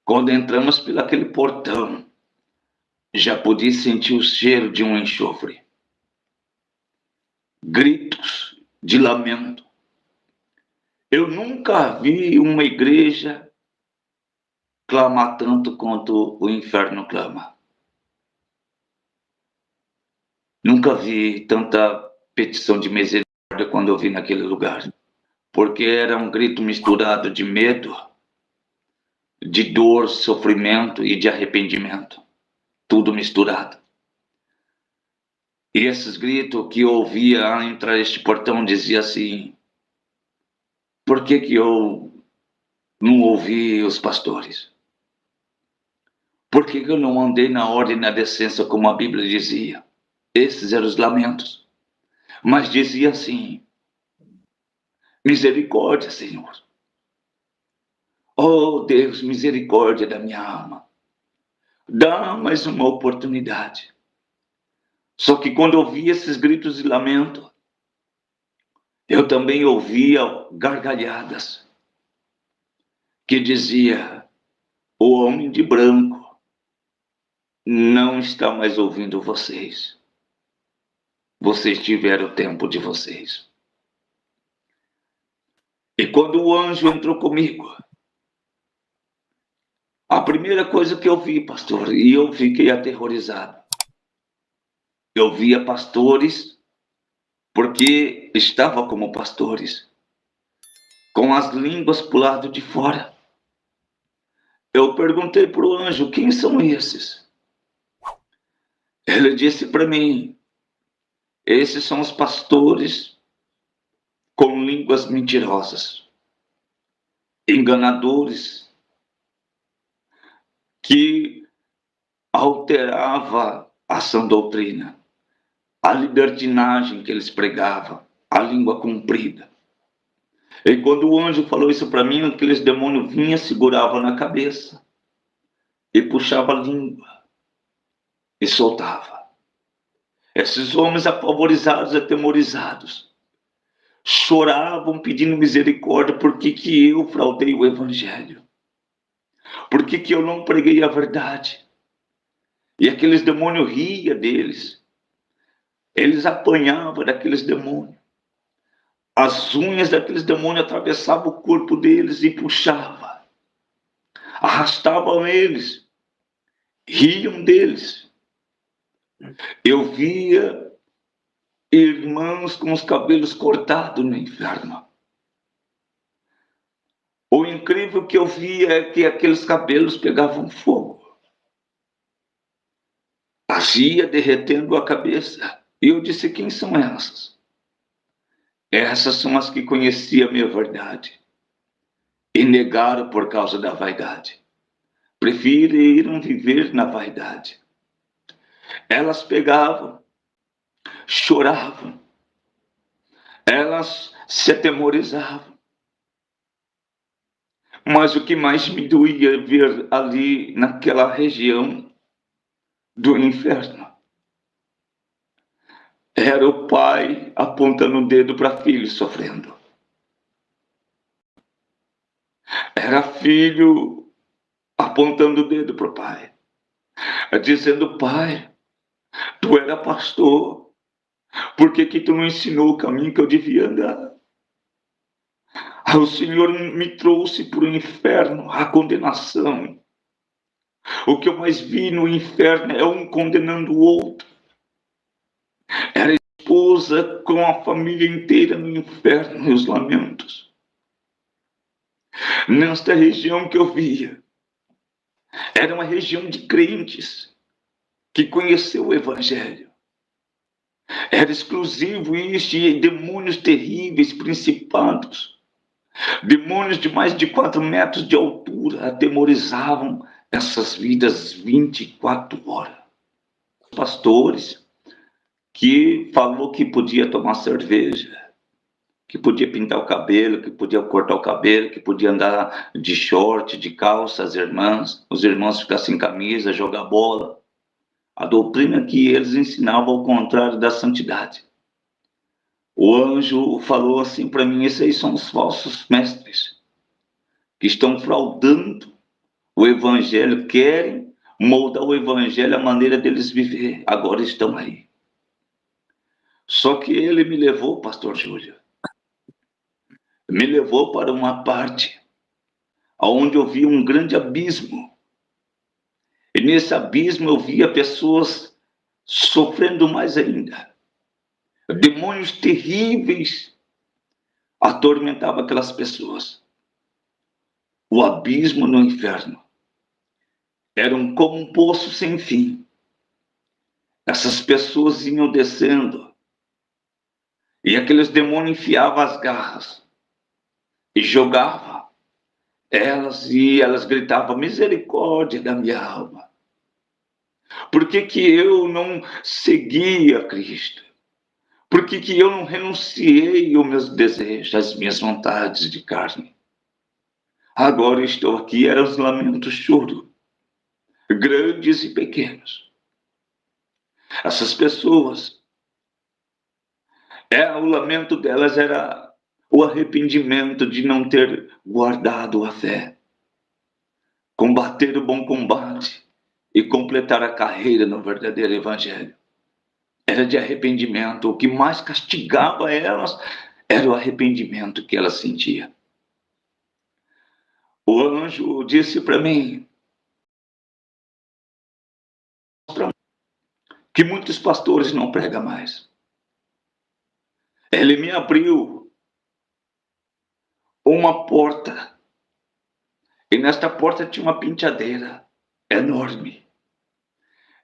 S1: Quando entramos por aquele portão, já podia sentir o cheiro de um enxofre. Gritos de lamento. Eu nunca vi uma igreja clamar tanto quanto o inferno clama. Nunca vi tanta petição de misericórdia quando eu vi naquele lugar. Porque era um grito misturado de medo, de dor, sofrimento e de arrependimento. Tudo misturado. E esses gritos que eu ouvia ao entrar este portão dizia assim: por que eu não ouvi os pastores? Por que eu não andei na ordem e na decência como a Bíblia dizia? Esses eram os lamentos. Mas dizia assim: misericórdia, Senhor. Oh Deus, misericórdia da minha alma. Dá mais uma oportunidade. Só que quando eu ouvia esses gritos de lamento, eu também ouvia gargalhadas que dizia: o homem de branco não está mais ouvindo vocês. Vocês tiveram o tempo de vocês. E quando o anjo entrou comigo, a primeira coisa que eu vi, pastor, e eu fiquei aterrorizado, eu via pastores, porque estava como pastores, com as línguas para o lado de fora. Eu perguntei para o anjo: quem são esses? Ele disse para mim: esses são os pastores com línguas mentirosas, enganadores, que alterava a sã doutrina, a libertinagem que eles pregavam, a língua comprida. E quando o anjo falou isso para mim, aqueles demônios vinham, seguravam na cabeça e puxavam a língua e soltava. Esses homens apavorizados, atemorizados, choravam pedindo misericórdia. Por que eu fraudei o evangelho? Por que eu não preguei a verdade? E aqueles demônios riam deles. Eles apanhavam daqueles demônios. As unhas daqueles demônios atravessavam o corpo deles e puxavam. Arrastavam eles. Riam deles. Eu via irmãos com os cabelos cortados no inferno. O incrível que eu via é que aqueles cabelos pegavam fogo. Ia derretendo a cabeça. E eu disse: quem são essas? Essas são as que conheciam a minha verdade e negaram por causa da vaidade. Preferiram viver na vaidade. Elas pegavam, choravam, elas se atemorizavam. Mas o que mais me doía ver ali naquela região do inferno era o pai apontando o dedo para filho sofrendo. Era filho apontando o dedo para o pai, dizendo: pai, tu era pastor, por que tu não ensinou o caminho que eu devia andar? O Senhor me trouxe para o inferno, a condenação. O que eu mais vi no inferno é um condenando o outro. Era a esposa com a família inteira no inferno e os lamentos. Nesta região que eu via, era uma região de crentes que conheceu o evangelho. Era exclusivo isso, e demônios terríveis, principados, demônios de mais de 4 metros de altura atemorizavam essas vidas 24 horas. Pastores que falou que podia tomar cerveja, que podia pintar o cabelo, que podia cortar o cabelo, que podia andar de short, de calça, as irmãs, os irmãos ficar sem camisa, jogar bola. A doutrina que eles ensinavam ao contrário da santidade. O anjo falou assim para mim: esses aí são os falsos mestres, que estão fraudando o evangelho, querem moldar o evangelho à maneira deles viver. Agora estão aí. Só que ele me levou, pastor Júlio, me levou para uma parte onde eu vi um grande abismo. E nesse abismo eu via pessoas sofrendo mais ainda. Demônios terríveis atormentavam aquelas pessoas. O abismo no inferno era como um poço sem fim. Essas pessoas iam descendo e aqueles demônios enfiavam as garras e jogavam elas, e elas gritavam: misericórdia da minha alma. Por que que eu não segui a Cristo? Por que que eu não renunciei aos meus desejos, às minhas vontades de carne? Agora estou aqui. Eram os lamentos choros, grandes e pequenos. Essas pessoas, o lamento delas era o arrependimento de não ter guardado a fé, combater o bom combate e completar a carreira no verdadeiro evangelho. Era de arrependimento. O que mais castigava elas era o arrependimento que elas sentiam. O anjo disse para mim que muitos pastores não pregam mais. Ele me abriu uma porta, e nesta porta tinha uma penteadeira enorme.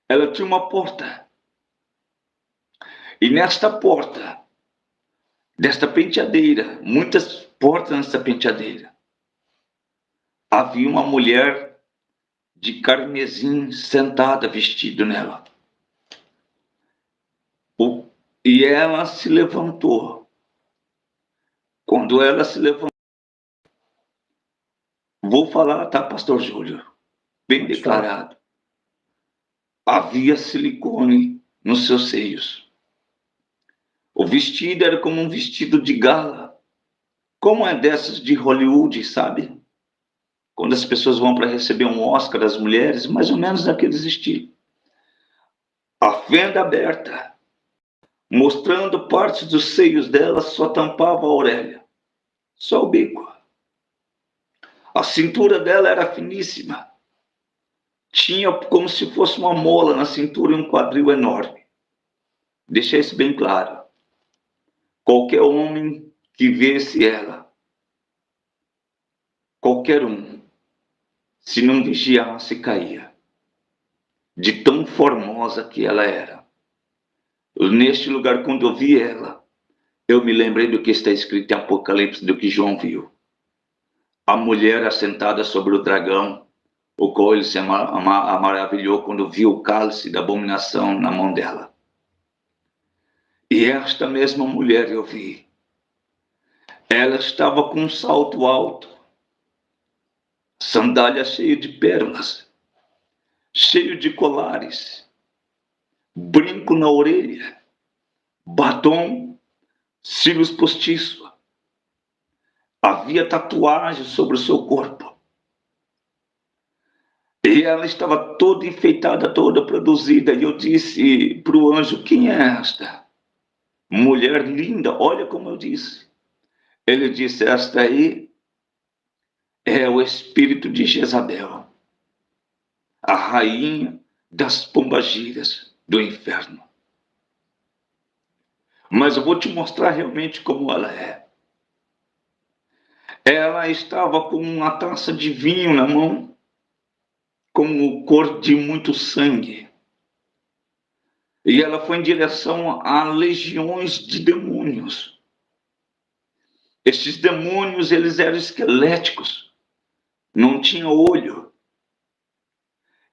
S1: Ela tinha uma porta, e nesta porta, desta penteadeira, muitas portas nesta penteadeira, havia uma mulher de carmesim sentada, vestido nela. E ela se levantou. Quando ela se levantou, vou falar, tá, pastor Júlio? Bem declarado. Havia silicone nos seus seios. O vestido era como um vestido de gala. Como é dessas de Hollywood, sabe? Quando as pessoas vão para receber um Oscar, as mulheres, mais ou menos daqueles estilos. A fenda aberta, mostrando partes dos seios dela, só tampava a orelha. Só o bico. A cintura dela era finíssima. Tinha como se fosse uma mola na cintura e um quadril enorme. Deixei isso bem claro. Qualquer homem que visse ela, qualquer um, se não vigiasse, caía. De tão formosa que ela era. Neste lugar, quando eu vi ela, eu me lembrei do que está escrito em Apocalipse, do que João viu. A mulher assentada sobre o dragão, o qual ele se maravilhou quando viu o cálice da abominação na mão dela. E esta mesma mulher eu vi. Ela estava com um salto alto, sandália cheia de pérolas, cheio de colares, brinco na orelha, batom, cílios postiços. Havia tatuagem sobre o seu corpo. E ela estava toda enfeitada, toda produzida. E eu disse para o anjo: quem é esta? Mulher linda, olha como eu disse. Ele disse: esta aí é o espírito de Jezabel, a rainha das pombagiras do inferno. Mas eu vou te mostrar realmente como ela é. Ela estava com uma taça de vinho na mão, com cor de muito sangue. E ela foi em direção a legiões de demônios. Estes demônios, eles eram esqueléticos, não tinham olho.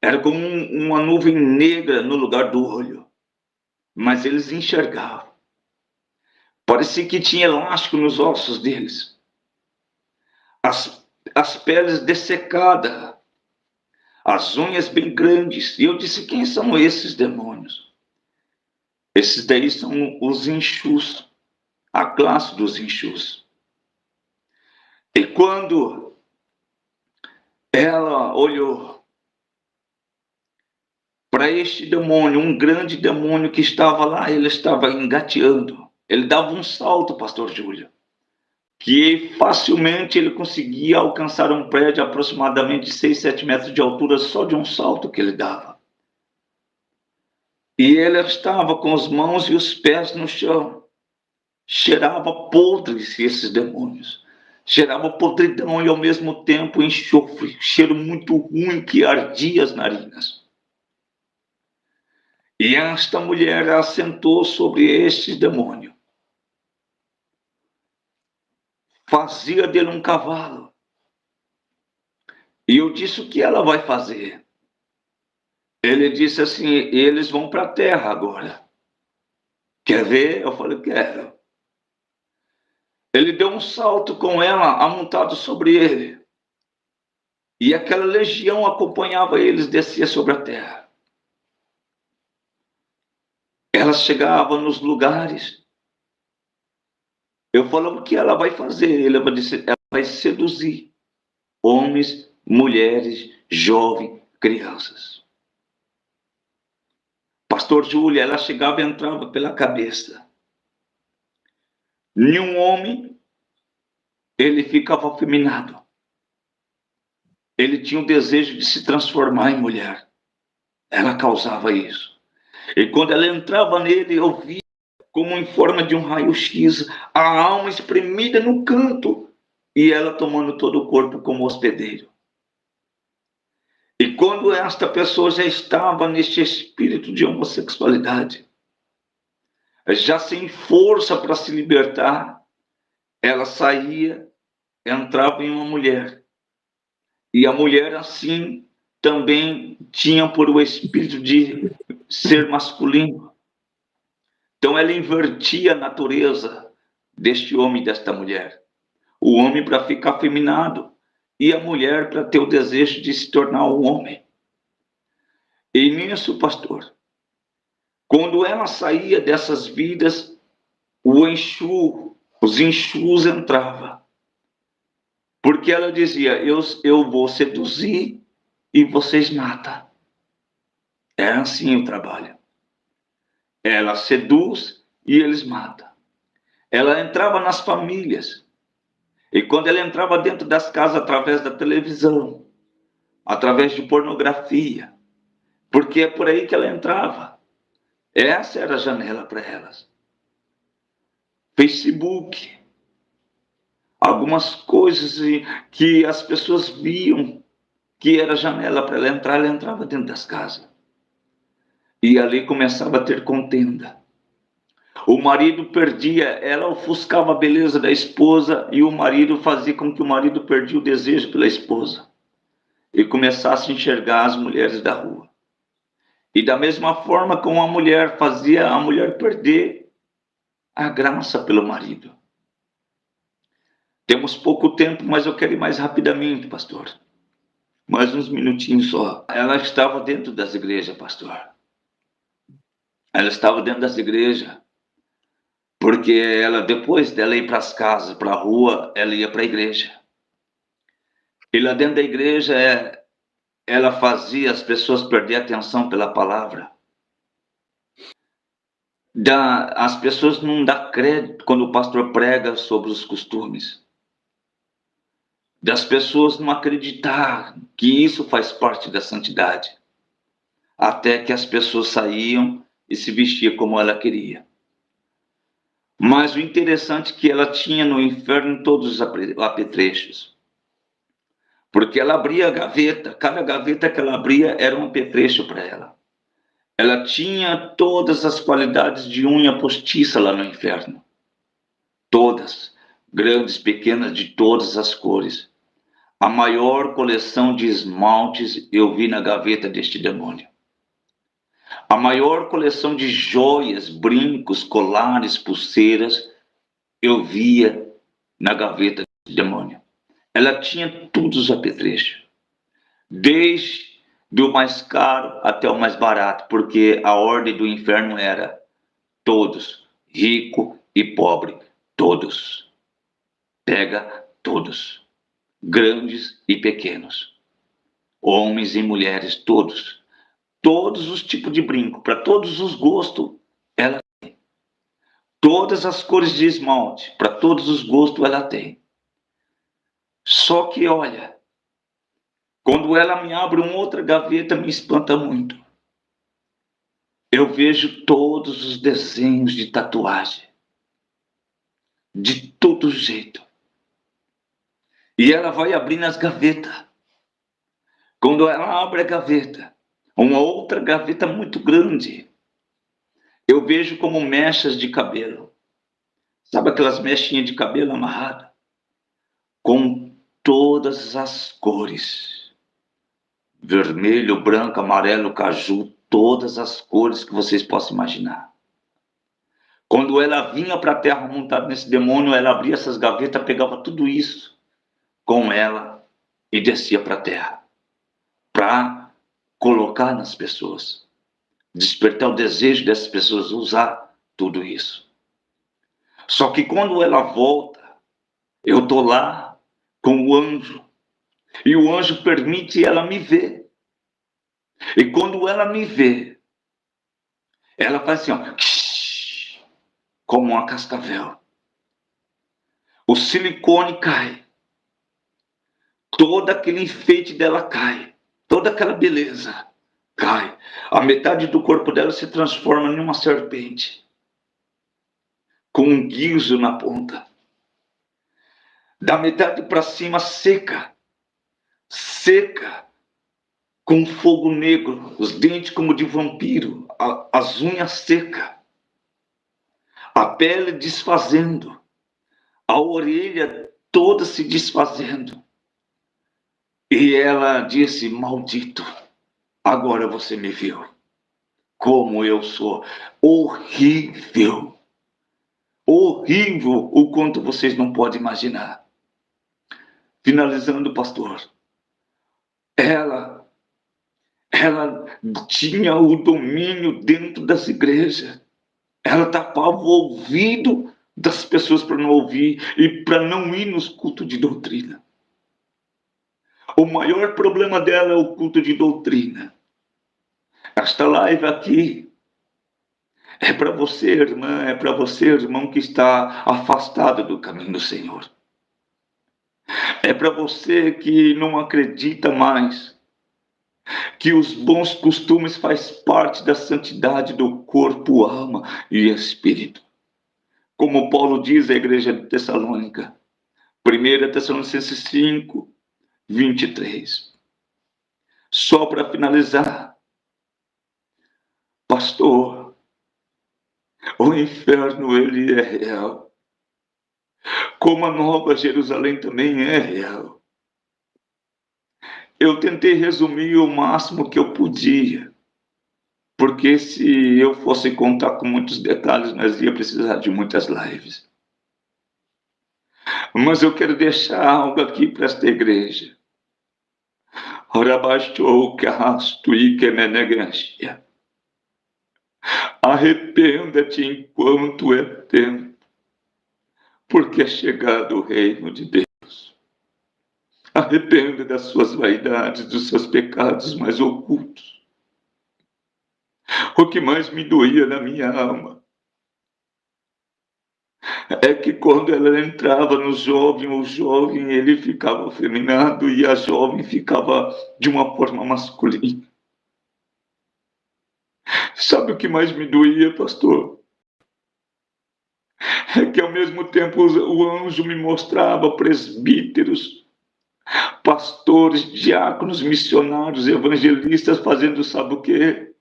S1: Era como uma nuvem negra no lugar do olho, mas eles enxergavam. Parecia que tinha elástico nos ossos deles. As peles dessecadas, as unhas bem grandes. E eu disse: quem são esses demônios? Esses daí são os Inxus, a classe dos Inxus. E quando ela olhou para este demônio, um grande demônio que estava lá, ele estava engateando. Ele dava um salto, pastor Júlio, que facilmente ele conseguia alcançar um prédio aproximadamente 6, 7 metros de altura só de um salto que ele dava. E ele estava com as mãos e os pés no chão. Cheirava podres esses demônios. Cheirava podridão e ao mesmo tempo enxofre, cheiro muito ruim que ardia as narinas. E esta mulher assentou sobre este demônio. Fazia dele um cavalo. E eu disse: o que ela vai fazer? Ele disse assim: eles vão para a terra agora. Quer ver? Eu falei: quero. Ele deu um salto com ela, amontado sobre ele. E aquela legião acompanhava eles, descia sobre a terra. Ela chegava nos lugares. Eu falava: o que ela vai fazer? Ela vai seduzir homens, mulheres, jovens, crianças. Pastor Júlio, ela chegava e entrava pela cabeça. Nenhum homem, ele ficava afeminado. Ele tinha o desejo de se transformar em mulher. Ela causava isso. E quando ela entrava nele, eu via como em forma de um raio-x, a alma espremida no canto e ela tomando todo o corpo como hospedeiro. E quando esta pessoa já estava neste espírito de homossexualidade, já sem força para se libertar, ela saía, entrava em uma mulher. E a mulher, assim, também tinha por o espírito de ser masculino. Então ela invertia a natureza deste homem e desta mulher. O homem para ficar afeminado e a mulher para ter o desejo de se tornar um homem. E nisso, pastor, quando ela saía dessas vidas, os enxus entravam. Porque ela dizia: eu vou seduzir e vocês matam. É assim o trabalho. Ela seduz e eles matam. Ela entrava nas famílias. E quando ela entrava dentro das casas através da televisão, através de pornografia, porque é por aí que ela entrava. Essa era a janela para elas. Facebook, algumas coisas que as pessoas viam que era janela para ela entrava dentro das casas. E ali começava a ter contenda. O marido perdia, ela ofuscava a beleza da esposa e o marido fazia com que o marido perdia o desejo pela esposa e começasse a enxergar as mulheres da rua. E da mesma forma como a mulher fazia a mulher perder a graça pelo marido. Temos pouco tempo, mas eu quero ir mais rapidamente, pastor. Mais uns minutinhos só. Ela estava dentro das igrejas, pastor. Ela estava dentro das igrejas. Porque ela, depois dela ir para as casas, para a rua, ela ia para a igreja. E lá dentro da igreja, ela fazia as pessoas perder a atenção pela palavra. As pessoas não dão crédito quando o pastor prega sobre os costumes. Das pessoas não acreditar que isso faz parte da santidade. Até que as pessoas saíam e se vestiam como ela queria. Mas o interessante é que ela tinha no inferno todos os apetrechos. Porque ela abria a gaveta, cada gaveta que ela abria era um apetrecho para ela. Ela tinha todas as qualidades de unha postiça lá no inferno. Todas, grandes, pequenas, de todas as cores. A maior coleção de esmaltes eu vi na gaveta deste demônio. A maior coleção de joias, brincos, colares, pulseiras eu via na gaveta deste demônio. Ela tinha todos os apetrechos. Desde o mais caro até o mais barato, porque a ordem do inferno era todos, rico e pobre, todos. Pega todos, grandes e pequenos. Homens e mulheres, todos. Todos os tipos de brinco, para todos os gostos, ela tem. Todas as cores de esmalte, para todos os gostos ela tem. Só que, olha, quando ela me abre uma outra gaveta, me espanta muito. Eu vejo todos os desenhos de tatuagem, de todo jeito. E ela vai abrindo as gavetas. Quando ela abre a gaveta, uma outra gaveta muito grande, eu vejo como mechas de cabelo. Sabe aquelas mechinhas de cabelo amarrada? Com todas as cores. Vermelho, branco, amarelo, caju, todas as cores que vocês possam imaginar. Quando ela vinha para a terra montada nesse demônio, ela abria essas gavetas, pegava tudo isso com ela e descia para a terra. Para colocar nas pessoas. Despertar o desejo dessas pessoas usar tudo isso. Só que quando ela volta, eu estou lá com o anjo. E o anjo permite ela me ver. E quando ela me vê, ela faz assim, ó, como uma cascavel. O silicone cai. Todo aquele enfeite dela cai. Toda aquela beleza cai. A metade do corpo dela se transforma em uma serpente. Com um guizo na ponta. Da metade para cima seca. Seca. Com fogo negro. Os dentes como de vampiro. As unhas secas. A pele desfazendo. A orelha toda se desfazendo. E ela disse, maldito, agora você me viu. Como eu sou horrível. Horrível o quanto vocês não podem imaginar. Finalizando, pastor. Ela tinha o domínio dentro das igrejas. Ela tapava o ouvido das pessoas para não ouvir e para não ir nos cultos de doutrina. O maior problema dela é o culto de doutrina. Esta live aqui é para você, irmã, é para você, irmão, que está afastado do caminho do Senhor. É para você que não acredita mais que os bons costumes faz parte da santidade do corpo, alma e espírito. Como Paulo diz à igreja de Tessalônica, 1 Tessalonicenses 5, 23. Só para finalizar, pastor, o inferno ele é real. Como a Nova Jerusalém também é real. Eu tentei resumir o máximo que eu podia, porque se eu fosse contar com muitos detalhes, nós ia precisar de muitas lives. Mas eu quero deixar algo aqui para esta igreja. Arrependa-te enquanto é tempo, porque é chegado o reino de Deus. Arrependa das suas vaidades, dos seus pecados mais ocultos. O que mais me doía na minha alma é que quando ela entrava no jovem, o jovem ele ficava afeminado e a jovem ficava de uma forma masculina. Sabe o que mais me doía, pastor? É que ao mesmo tempo o anjo me mostrava presbíteros, pastores, diáconos, missionários, evangelistas fazendo sabe o quê?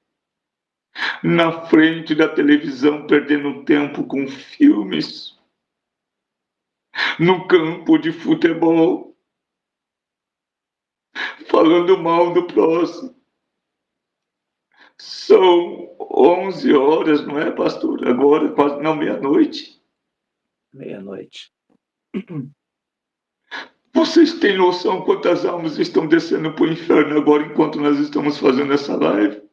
S1: Na frente da televisão, perdendo tempo com filmes, no campo de futebol, falando mal do próximo. São 11 horas, não é, pastor? Agora, quase não, meia-noite.
S2: Meia-noite.
S1: Vocês têm noção quantas almas estão descendo para o inferno agora enquanto nós estamos fazendo essa live?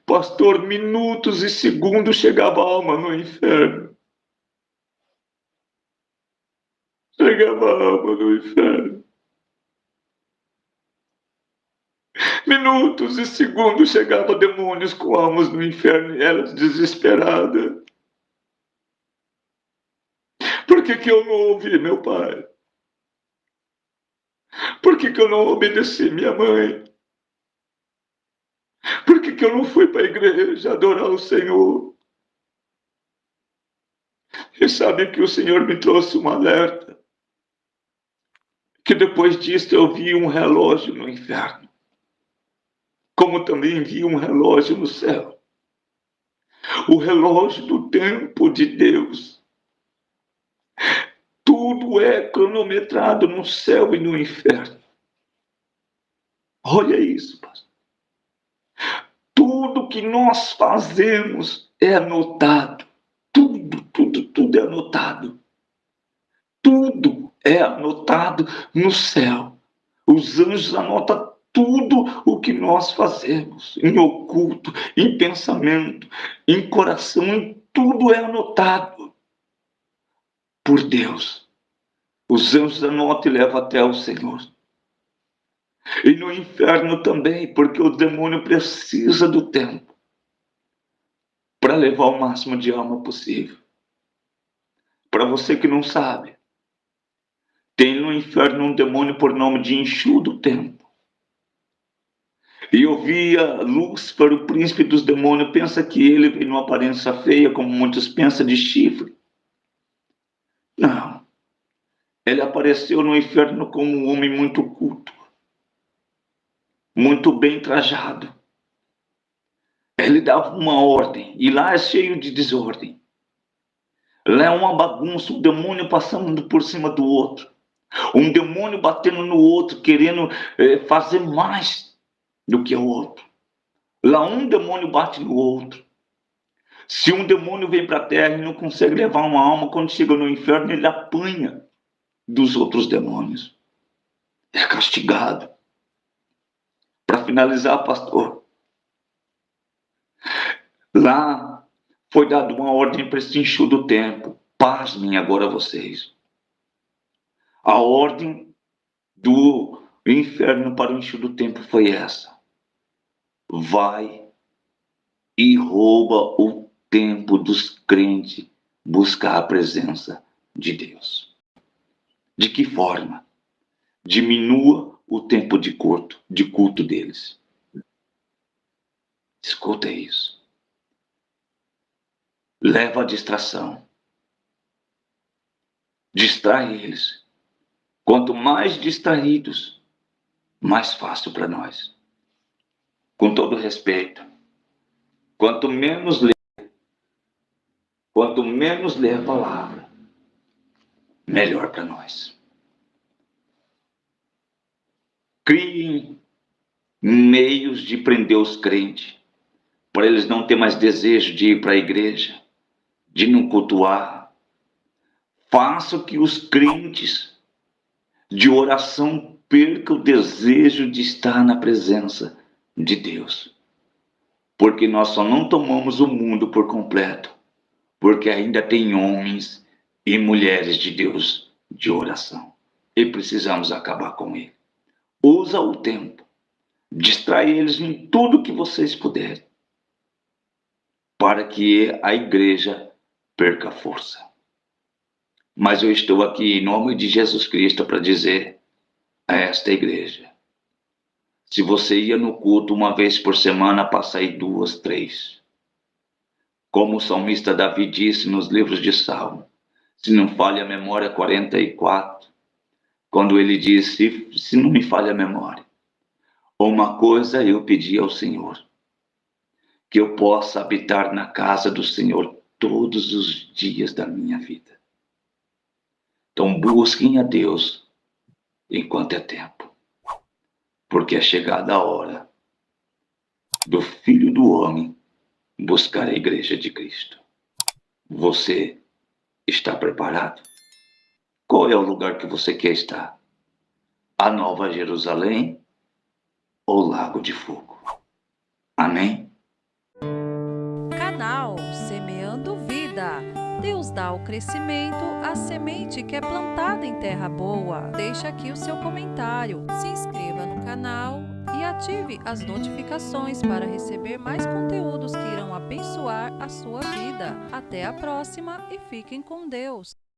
S1: Pastor, minutos e segundos chegava a alma no inferno. Chegava a alma no inferno. minutos e segundos chegavam demônios com almas no inferno e elas desesperadas. Por que eu não ouvi meu pai? Por que eu não obedeci minha mãe? Por que eu não fui para a igreja adorar o Senhor? E sabe que o Senhor me trouxe um alerta. Que depois disso eu vi um relógio no inferno. Como também vi um relógio no céu. O relógio do tempo de Deus. Tudo é cronometrado no céu e no inferno. Olha isso, pastor. Tudo que nós fazemos é anotado. Tudo é anotado. Tudo é anotado no céu. Os anjos anotam tudo o que nós fazemos, em oculto, em pensamento, em coração, tudo é anotado por Deus. Os anjos anotam e levam até o Senhor. E no inferno também, porque o demônio precisa do tempo para levar o máximo de alma possível. Para você que não sabe, tem no inferno um demônio por nome de Enxu do Tempo. E eu via Lúcifer, o príncipe dos demônios, pensa que ele veio numa aparência feia, como muitos pensam, de chifre. Não. Ele apareceu no inferno como um homem muito culto, muito bem trajado. Ele dava uma ordem, e lá é cheio de desordem. Lá é uma bagunça, um demônio passando por cima do outro. Um demônio batendo no outro, querendo fazer mais do que o outro. Lá um demônio bate no outro. Se um demônio vem para a terra e não consegue levar uma alma, quando chega no inferno, ele apanha dos outros demônios. É castigado. Para finalizar, pastor, lá foi dada uma ordem para esse Enxu do Tempo. Pasmem agora vocês. A ordem do inferno para o Enxu do Tempo foi essa. Vai e rouba o tempo dos crentes buscar a presença de Deus. De que forma? Diminua o tempo de culto deles. Escuta isso. Leva a distração. Distrai eles. Quanto mais distraídos, mais fácil para nós. Com todo respeito. Quanto menos lê a palavra, melhor para nós. Criem meios de prender os crentes, para eles não ter mais desejo de ir para a igreja, de não cultuar. Faça que os crentes de oração percam o desejo de estar na presença de Deus. Porque nós só não tomamos o mundo por completo, porque ainda tem homens e mulheres de Deus de oração. E precisamos acabar com ele. Usa o tempo. Distrai eles em tudo que vocês puderem, para que a igreja perca força. Mas eu estou aqui em nome de Jesus Cristo para dizer a esta igreja: se você ia no culto uma vez por semana, passa aí 2, 3. Como o salmista Davi disse nos livros de Salmo, se não falha a memória, 44, quando ele disse, se não me falha a memória, uma coisa eu pedi ao Senhor, que eu possa habitar na casa do Senhor todos os dias da minha vida. Então busquem a Deus enquanto é tempo, porque é chegada a hora do Filho do Homem buscar a igreja de Cristo. Você está preparado? Qual é o lugar que você quer estar? A Nova Jerusalém ou Lago de Fogo? Amém?
S3: Canal Semeando Vida. Deus dá o crescimento à semente que é plantada em terra boa. Deixa aqui o seu comentário. Se inscreva no canal e ative as notificações para receber mais conteúdos que irão abençoar a sua vida. Até a próxima e fiquem com Deus!